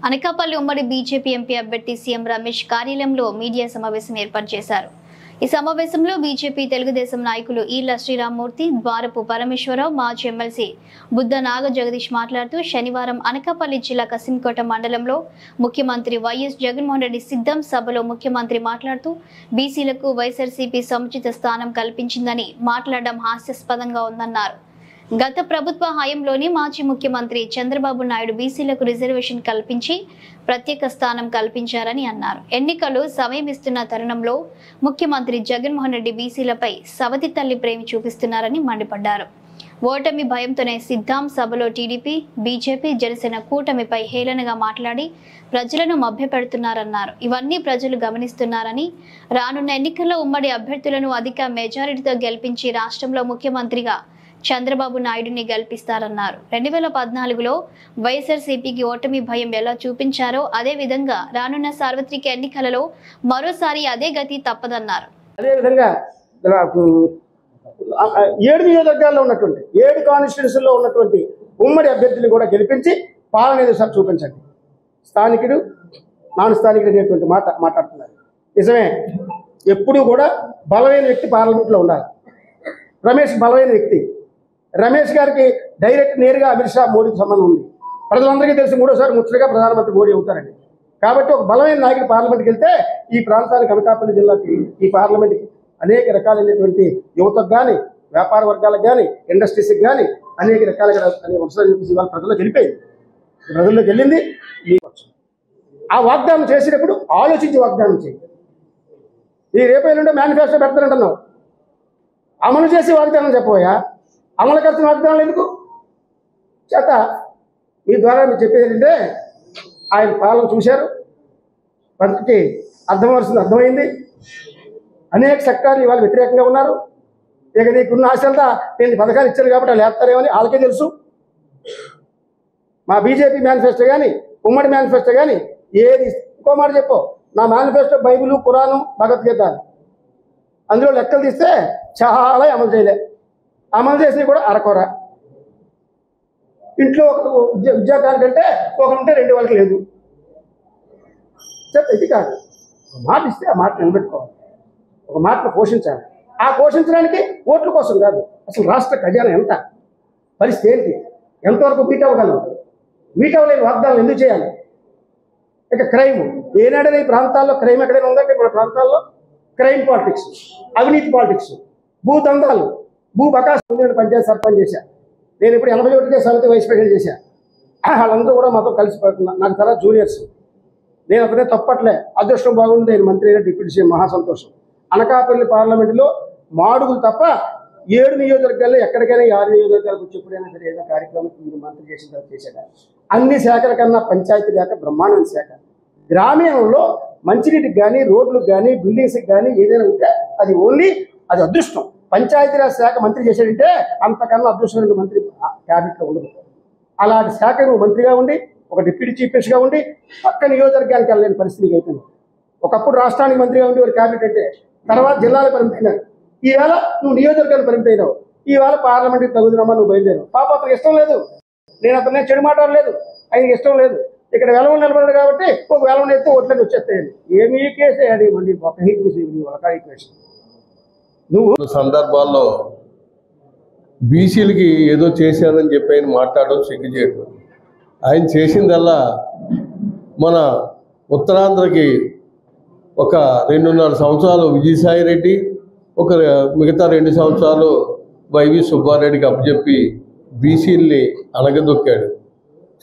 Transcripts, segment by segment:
అనకాపల్లి ఉమ్మడి BJP MP అభ్యర్థి CM Ramesh కార్యాలయంలో మీడియా సమావేశం ఏర్పాటు చేశారు. ఈ సమావేశంలో బీజేపీ తెలుగుదేశం నాయకులు ఈళ్ల శ్రీరామ్మూర్తి, ద్వారపు పరమేశ్వరరావు, మాజీ ఎమ్మెల్సీ బుద్ధ నాగ జగదీష్ మాట్లాడుతూ శనివారం అనకాపల్లి జిల్లా కసింకోట మండలంలో ముఖ్యమంత్రి వైఎస్ జగన్మోహన్ రెడ్డి సిద్ధం సభలో ముఖ్యమంత్రి మాట్లాడుతూ బీసీలకు వైఎస్ఆర్సీపీ సముచిత స్థానం కల్పించిందని మాట్లాడడం హాస్యాస్పదంగా ఉందన్నారు. గత ప్రభుత్వ హయాంలోని మాజీ ముఖ్యమంత్రి చంద్రబాబు నాయుడు బీసీలకు రిజర్వేషన్ కల్పించి ప్రత్యేక స్థానం కల్పించారని అన్నారు. ఎన్నికలు సమయం ఇస్తున్న తరుణంలో ముఖ్యమంత్రి జగన్మోహన్ రెడ్డి బీసీలపై సవతి తల్లి ప్రేమ చూపిస్తున్నారని మండిపడ్డారు. ఓటమి భయంతోనే సిద్ధం సభలో టీడీపీ, బీజేపీ, జనసేన కూటమిపై హేళనగా మాట్లాడి ప్రజలను మభ్యపెడుతున్నారన్నారు. ఇవన్నీ ప్రజలు గమనిస్తున్నారని, రానున్న ఎన్నికల్లో ఉమ్మడి అభ్యర్థులను అధిక మెజారిటీతో గెలిపించి రాష్ట్రంలో ముఖ్యమంత్రిగా చంద్రబాబు నాయుడుని గెలిపిస్తారన్నారు. 2014లో వైఎస్ఆర్సీపీకి ఓటమి భయం ఎలా చూపించారో అదే విధంగా రానున్న సార్వత్రిక ఎన్నికలలో మరోసారి అదే గతి తప్పదన్నారు. అదేవిధంగా 7 నియోజకవర్గాల్లో ఉన్నటువంటి 7 కాన్స్టిట్యూన్సీల్లో ఉన్నటువంటి ఉమ్మడి అభ్యర్థులను కూడా గెలిపించి పాలన ఏదో సార్ చూపించండి. స్థానికుడు నాన్ స్థానికుడు అనేటువంటి మాట మాట్లాడుతున్నారు. నిజమే, ఎప్పుడూ కూడా బలమైన వ్యక్తి పార్లమెంట్లో ఉండాలి. రమేష్ బలమైన వ్యక్తి. రమేష్ గారికి డైరెక్ట్ నేరుగా అమిత్ షా, మోడీకి సంబంధం ఉంది. ప్రజలందరికీ తెలిసి 3వ సారి ముచ్చటగా ప్రధానమంత్రి మోడీ అవుతారండి. కాబట్టి ఒక బలమైన నాయకుడు పార్లమెంట్కి వెళ్తే ఈ ప్రాంతానికి, అనకాపల్లి జిల్లాకి, ఈ పార్లమెంట్కి అనేక రకాలైనటువంటి యువతకు కానీ, వ్యాపార వర్గాలకు కానీ, ఇండస్ట్రీస్కి కానీ అనేక రకాలుగా వరుసలు చూపించి ఇవాళ ప్రజల్లోకి వెళ్ళిపోయింది. ప్రజల్లోకి వెళ్ళింది. ఆ వాగ్దానం చేసేటప్పుడు ఆలోచించి వాగ్దానం చేయి. ఈ రేపు ఎల్లుండే మేనిఫెస్టో పెడతానంటున్నావు, అమలు చేసి వాగ్దానం చెప్పబోయా? అమలు ఖర్చు వాగ్దానాలు ఎందుకు చేత? మీ ద్వారా మీరు చెప్పేది ఏంటంటే ఆయన పాలన చూశారు, ప్రజలకి అర్థమవలసింది అర్థమైంది. అనేక సెక్టార్లు ఇవాళ వ్యతిరేకంగా ఉన్నారు. ఇక నీకున్న ఆశలంతా నేను పథకాలు ఇచ్చారు కాబట్టి వాళ్ళు వేస్తారేమని వాళ్ళకే తెలుసు. మా బీజేపీ మేనిఫెస్టో కానీ, ఉమ్మడి మేనిఫెస్టో కానీ ఏది, ఇంకో మాట చెప్పు, నా మేనిఫెస్టో బైబిల్, ఖురాను, భగవద్గీత, అందులో లెక్కలు తీస్తే చాలా అమలు చేయలే. అమలు చేసినవి కూడా అరకొర. ఇంట్లో ఒక ఉద్యోగానికంటే ఒకరుంటే 2 వాళ్ళకి లేదు. ఇది కాదు. ఒక మాట ఇస్తే ఆ మాట నిలబెట్టుకోవాలి, ఒక మాటను పోషించాలి. ఆ పోషించడానికి ఓట్ల కోసం కాదు, అసలు రాష్ట్ర ఖజానా ఎంత, పరిస్థితి ఏంటి, ఎంతవరకు మీట్ అవ్వగలం, మీట్ అవ్వలేని వాగ్దానాలు ఎందుకు చేయాలి? ఇక క్రైమ్, ఏనాడైనా ఈ ప్రాంతాల్లో క్రైమ్ ఎక్కడైనా ఉందంటే మన ప్రాంతాల్లో క్రైమ్ పాలిటిక్స్, అవినీతి పాలిటిక్స్, భూదందాలు, భూ బకాసు. నేను పంచాయతీ సర్పంచ్ చేశాను. నేను ఇప్పుడు 81కే సమితి వైస్ ప్రెసిడెంట్ చేశాను. వాళ్ళందరూ కూడా మాతో కలిసిపోతున్నా. నాకు తర్వాత జూనియర్స్. నేను అతనే తప్పట్లే. అదృష్టం బాగుంది, నేను మంత్రి అయినా డిప్యూటీ సీఎం, మహాసంతోషం. అనకాపల్లి పార్లమెంటులో మాడుగులు తప్ప 7 నియోజకవర్గాల్లో ఎక్కడికైనా 6 నియోజకవర్గాలకు వచ్చి ఎప్పుడైనా సరే ఏదైనా కార్యక్రమం మీరు మంత్రి చేసిన తర్వాత చేశాడు. అన్ని శాఖల కన్నా పంచాయతీ శాఖ బ్రహ్మాండమైన శాఖ. గ్రామీణంలో మంచినీటికి కానీ, రోడ్లకు కానీ, బిల్డింగ్స్కి కానీ ఏదైనా ఉంటే అది ఓన్లీ అది అదృష్టం. పంచాయతీరాజ్ శాఖ మంత్రి చేశాడంటే అంతకన్నా అదృష్టమైన మంత్రి క్యాబినెట్లో ఉండదు. అలాంటి శాఖ నువ్వు మంత్రిగా ఉండి, ఒక డిప్యూటీ చీఫ్ మినిస్టర్గా ఉండి పక్క నియోజకవర్గానికి వెళ్ళలేని పరిస్థితికి అయిపోయింది. ఒకప్పుడు రాష్ట్రానికి మంత్రిగా ఉండి ఒక క్యాబినెట్ అంటే, తర్వాత జిల్లాలకు పరిమితైనారు. ఈవేళ నువ్వు నియోజకవర్గానికి పరిమితైనావు. ఈవేళ పార్లమెంట్కి తగుదనమ్మా నువ్వు బయలుదేరావు. పాప అతనికి ఇష్టం లేదు, నేను అతనే చెడు మాట్లాడలేదు, ఆయనకి ఇష్టం లేదు. ఇక్కడ వెలవని నిలబడ్డాడు కాబట్టి ఒక వెలవని ఎత్తే ఓట్లని వచ్చేస్తాయండి. ఏమీ కేసే అది మళ్ళీ ఒక ఈక్వేషన్. నువ్వు సందర్భాల్లో బీసీలకి ఏదో చేశానని చెప్పి ఆయన మాట్లాడడం సిగ్గు చేయడం. ఆయన చేసిందల్లా మన ఉత్తరాంధ్రకి ఒక 2.5 సంవత్సరాలు విజయసాయి రెడ్డి, ఒక మిగతా 2 సంవత్సరాలు వైవి సుబ్బారెడ్డికి అప్పచెప్పి బీసీల్ని అనగదొక్కాడు.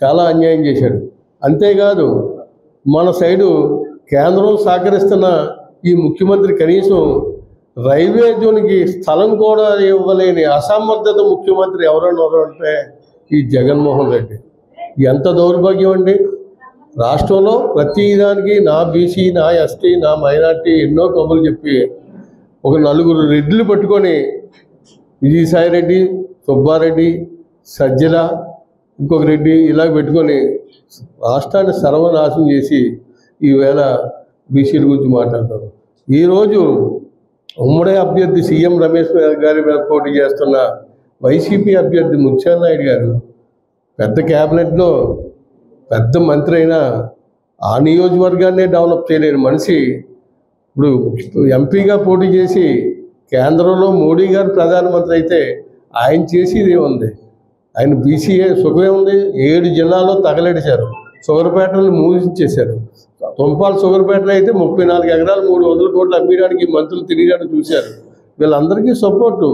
చాలా అన్యాయం చేశాడు. అంతేకాదు మన సైడు కేంద్రం సహకరిస్తున్న ఈ ముఖ్యమంత్రి కనీసం రైల్వే జోన్కి స్థలం కూడా ఇవ్వలేని అసమర్థత ముఖ్యమంత్రి ఎవరన్నారు అంటే ఈ జగన్మోహన్ రెడ్డి. ఎంత దౌర్భాగ్యం అండి! రాష్ట్రంలో ప్రతి దానికి నా బీసీ, నా ఎస్టీ, నా మైనార్టీ ఎన్నో కబుర్లు చెప్పి ఒక 4 రెడ్లు పట్టుకొని విజయసాయి రెడ్డి, సుబ్బారెడ్డి, సజ్జల, ఇంకొక రెడ్డి ఇలా పెట్టుకొని రాష్ట్రాన్ని సర్వనాశనం చేసి ఈవేళ బీసీల గురించి మాట్లాడతారు. ఈరోజు ఉమ్మడి అభ్యర్థి సీఎం రమేష్ గారి మీద పోటీ చేస్తున్న వైసీపీ అభ్యర్థి ముత్యాల నాయుడు గారు పెద్ద క్యాబినెట్లో పెద్ద మంత్రి అయినా ఆ నియోజకవర్గాన్నే డెవలప్ చేయలేని మనిషి ఇప్పుడు ఎంపీగా పోటీ చేసి కేంద్రంలో మోడీ గారు ప్రధానమంత్రి అయితే ఆయన చేసేది ఏముంది? ఆయన బీసీఏ సుఖమే ఉంది. 7 జిల్లాల్లో తగలెడిశారు, షుగర్ ఫ్యాక్టరీలు మూసించేశారు. తుంపాల షుగర్ ఫ్యాక్టరీ అయితే 34 ఎకరాలు 300 కోట్లు అమ్మడానికి మంత్రులు తిరిగాడు చూశారు. వీళ్ళందరికీ సపోర్టు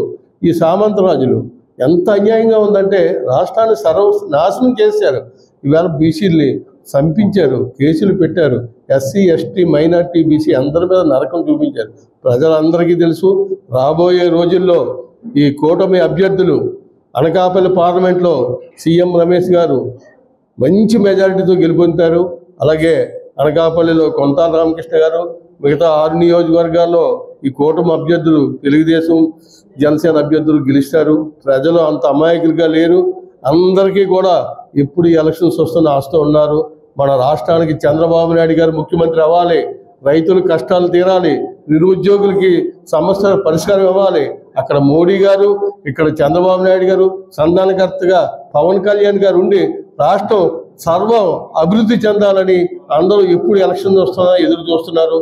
ఈ సామంతరాజులు. ఎంత అన్యాయంగా ఉందంటే రాష్ట్రాన్ని నాశనం చేశారు. ఇవాళ బీసీల్ని చంపించారు, కేసులు పెట్టారు. ఎస్సీ ఎస్టీ మైనార్టీ బీసీ అందరి మీద నరకం చూపించారు. ప్రజలందరికీ తెలుసు. రాబోయే రోజుల్లో ఈ కూటమి అభ్యర్థులు అనకాపల్లి పార్లమెంట్లో సీఎం రమేష్ గారు మంచి మెజారిటీతో గెలుపొందుతారు. అలాగే అనకాపల్లిలో కొంతాల రామకృష్ణ గారు, మిగతా 6 నియోజకవర్గాల్లో ఈ కూటమి అభ్యర్థులు తెలుగుదేశం జనసేన అభ్యర్థులు గెలుస్తారు. ప్రజలు అంత అమాయకులుగా లేరు. అందరికీ కూడా ఎప్పుడు ఎలక్షన్స్ వస్తున్న ఆస్తూ ఉన్నారు. మన రాష్ట్రానికి చంద్రబాబు నాయుడు గారు ముఖ్యమంత్రి అవ్వాలి, రైతుల కష్టాలు తీరాలి, నిరుద్యోగులకి సమస్యల పరిష్కారం ఇవ్వాలి. అక్కడ మోడీ గారు, ఇక్కడ చంద్రబాబు నాయుడు గారు సంధానకర్తగా పవన్ కళ్యాణ్ గారు ఉండి రాష్ట్రం సర్వం అభివృద్ధి చెందాలని అందరూ ఎప్పుడు ఎలక్షన్ వస్తుందో ఎదురు చూస్తున్నారు.